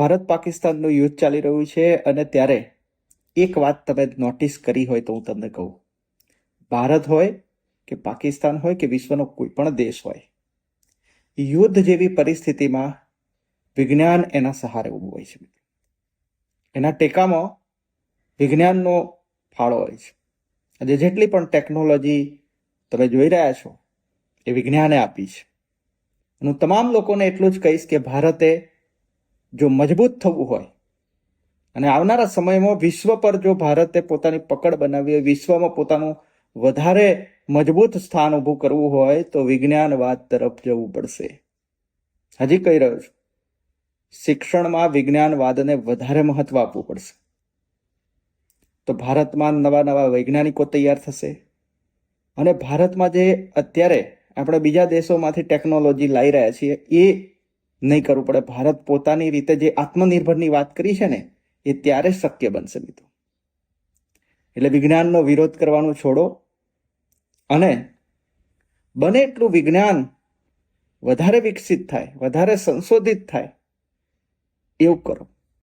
ભારત પાકિસ્તાનનું યુદ્ધ ચાલી રહ્યું છે અને ત્યારે એક વાત તમે નોટિસ કરી હોય તો હું તમને કહું, ભારત હોય કે પાકિસ્તાન હોય કે વિશ્વનો કોઈ પણ દેશ હોય, યુદ્ધ જેવી પરિસ્થિતિમાં વિજ્ઞાન એના સહારે ઊભું હોય છે. એના ટેકામાં વિજ્ઞાનનો ફાળો હોય છે. આજે જેટલી પણ ટેકનોલોજી તમે જોઈ રહ્યા છો એ વિજ્ઞાને આપી છે. હું તમામ લોકોને એટલું જ કહીશ કે ભારતે જો મજબૂત થવું હોય અને આવનારા સમયમાં વિશ્વ પર જો ભારતે પોતાની પકડ બનાવી હોય, વિશ્વમાં પોતાનું વધારે મજબૂત સ્થાન ઊભું કરવું હોય તો વિજ્ઞાનવાદ તરફ જવું પડશે. હજી કહી રહ્યો છું, શિક્ષણમાં વિજ્ઞાનવાદને વધારે મહત્વ આપવું પડશે. તો ભારતમાં નવા નવા વૈજ્ઞાનિકો તૈયાર થશે અને ભારતમાં જે અત્યારે આપણે બીજા દેશોમાંથી ટેકનોલોજી લાવી રહ્યા છીએ એ નહીં કરવું પડે. ભારત પોતાની રીતે જે આત્મનિર્ભરની વાત કરી છે ને એ ત્યારે શક્ય બનશે મિત્રો. એટલે વિજ્ઞાનનો વિરોધ કરવાનું છોડો અને બને એટલું વિજ્ઞાન વધારે વિકસિત થાય, વધારે સંશોધિત થાય એવું કરો.